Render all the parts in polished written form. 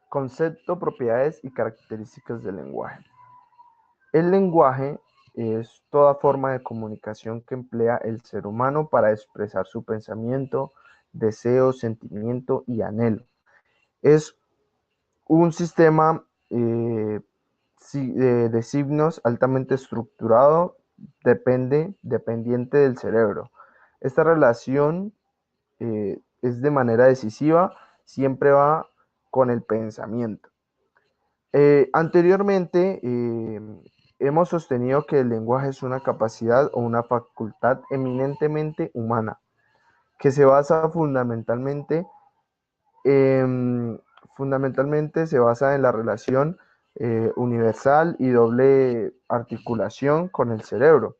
Concepto, propiedades y características del lenguaje. El lenguaje es toda forma de comunicación que emplea el ser humano para expresar su pensamiento, deseo, sentimiento y anhelo. Es un sistema de signos altamente estructurado, dependiente del cerebro. Esta relación es de manera decisiva, siempre va con el pensamiento. Anteriormente hemos sostenido que el lenguaje es una capacidad o una facultad eminentemente humana, que se basa fundamentalmente se basa en la relación universal y doble articulación con el cerebro.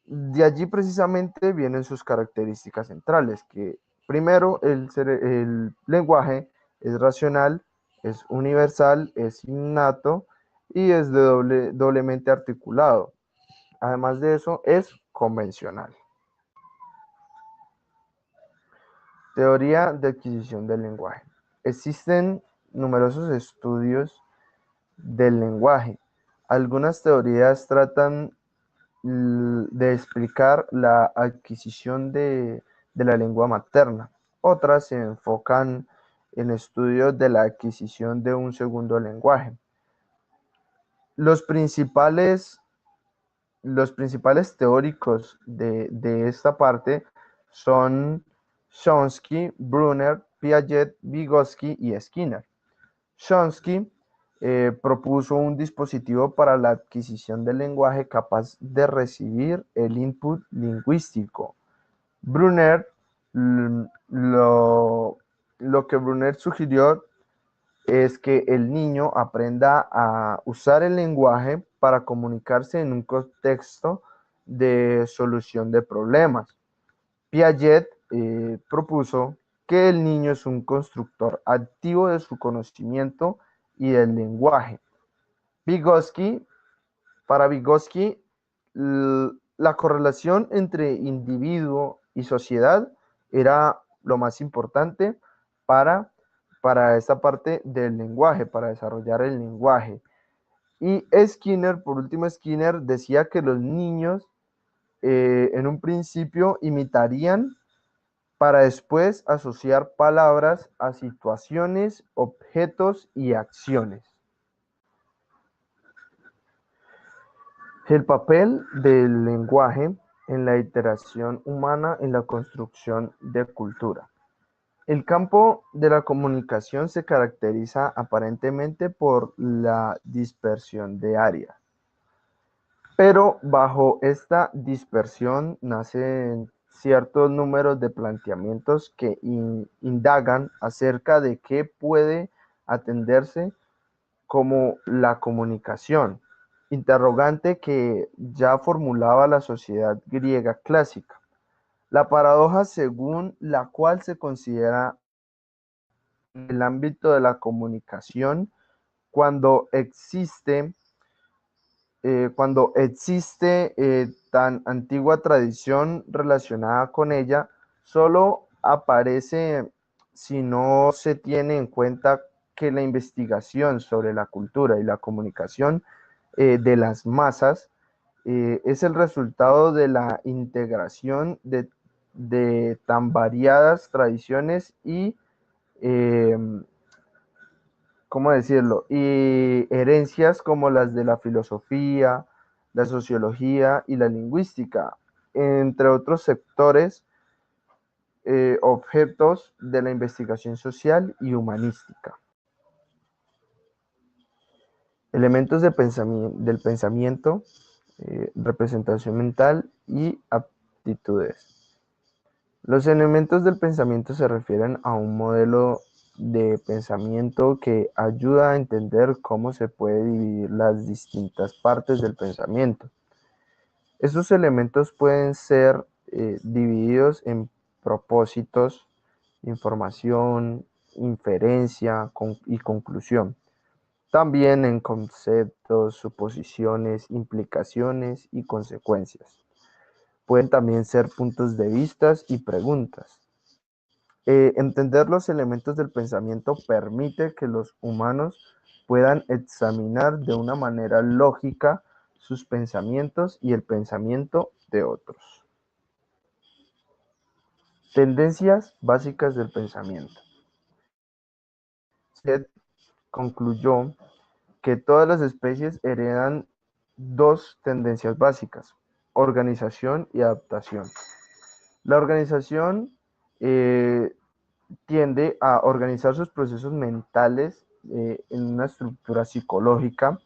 De allí precisamente vienen sus características centrales, que primero el lenguaje es racional, es universal, es innato y es doblemente articulado. Además de eso, es convencional. Teoría de adquisición del lenguaje. Existen numerosos estudios del lenguaje. Algunas teorías tratan de explicar la adquisición de la lengua materna. Otras se enfocan en estudios de la adquisición de un segundo lenguaje. Los principales, los principales teóricos de esta parte son Chomsky, Brunner, Piaget, Vygotsky y Skinner. Chomsky propuso un dispositivo para la adquisición del lenguaje capaz de recibir el input lingüístico. Brunner, lo que Brunner sugirió es que el niño aprenda a usar el lenguaje para comunicarse en un contexto de solución de problemas. Piaget propuso que el niño es un constructor activo de su conocimiento y del lenguaje. Para Vygotsky, la correlación entre individuo y sociedad era lo más importante para, para esta parte del lenguaje, para desarrollar el lenguaje. Y Skinner, por último, Skinner decía que los niños en un principio imitarían para después asociar palabras a situaciones, objetos y acciones. El papel del lenguaje en la iteración humana en la construcción de cultura. El campo de la comunicación se caracteriza aparentemente por la dispersión de áreas, pero bajo esta dispersión nacen ciertos números de planteamientos que indagan acerca de qué puede atenderse como la comunicación, interrogante que ya formulaba la sociedad griega clásica. La paradoja según la cual se considera en el ámbito de la comunicación cuando existe tan antigua tradición relacionada con ella, solo aparece si no se tiene en cuenta que la investigación sobre la cultura y la comunicación de las masas es el resultado de la integración de tan variadas tradiciones y eh, ¿cómo decirlo? Y herencias como las de la filosofía, la sociología y la lingüística, entre otros sectores, objetos de la investigación social y humanística. Elementos del pensamiento, representación mental y aptitudes. Los elementos del pensamiento se refieren a un modelo de pensamiento que ayuda a entender cómo se puede dividir las distintas partes del pensamiento. Estos elementos pueden ser divididos en propósitos, información, inferencia y conclusión. También en conceptos, suposiciones, implicaciones y consecuencias. Pueden también ser puntos de vista y preguntas. Entender los elementos del pensamiento permite que los humanos puedan examinar de una manera lógica sus pensamientos y el pensamiento de otros. Tendencias básicas del pensamiento. Seth concluyó que todas las especies heredan dos tendencias básicas: organización y adaptación. La organización eh, tiende a organizar sus procesos mentales en una estructura psicológica.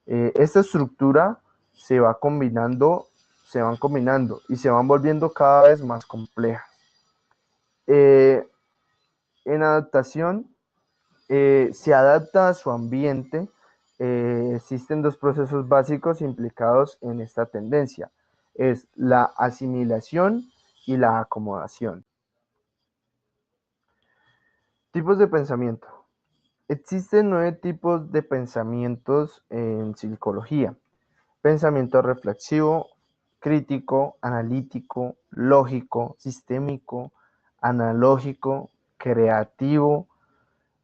Esta estructura se va combinando, se van combinando y se van volviendo cada vez más complejas. Eh, en adaptación, se adapta a su ambiente. Existen dos procesos básicos implicados en esta tendencia: es la asimilación y la acomodación. Tipos de pensamiento. Existen 9 tipos de pensamientos en psicología: pensamiento reflexivo, crítico, analítico, lógico, sistémico, analógico, creativo,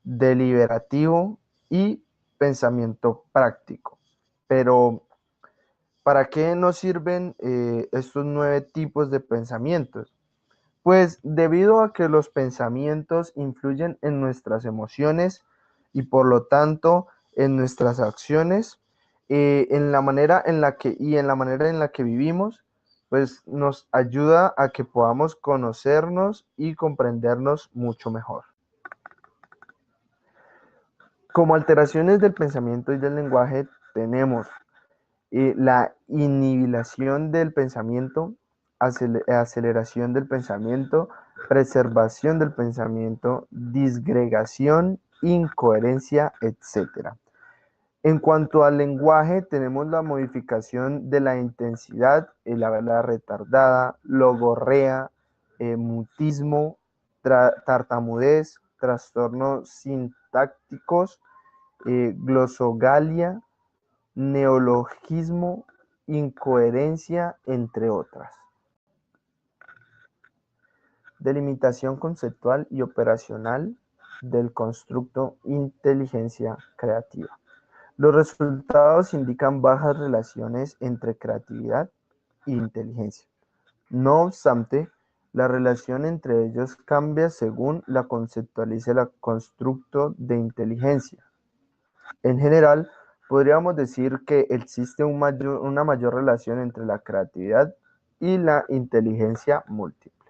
deliberativo y pensamiento práctico. Pero, ¿para qué nos sirven estos 9 tipos de pensamientos? Pues debido a que los pensamientos influyen en nuestras emociones y por lo tanto en nuestras acciones, en la manera en la que vivimos, pues nos ayuda a que podamos conocernos y comprendernos mucho mejor. Como alteraciones del pensamiento y del lenguaje tenemos la inhibición del pensamiento, aceleración del pensamiento, preservación del pensamiento, disgregación, incoherencia, etc. En cuanto al lenguaje, tenemos la modificación de la intensidad, el habla retardada, logorrea, mutismo, tartamudez, trastornos sintácticos, glosogalia, neologismo, incoherencia, entre otras. Delimitación conceptual y operacional del constructo inteligencia creativa. Los resultados indican bajas relaciones entre creatividad e inteligencia. No obstante, la relación entre ellos cambia según la conceptualice el constructo de inteligencia. En general, podríamos decir que existe una mayor relación entre la creatividad y la inteligencia múltiple.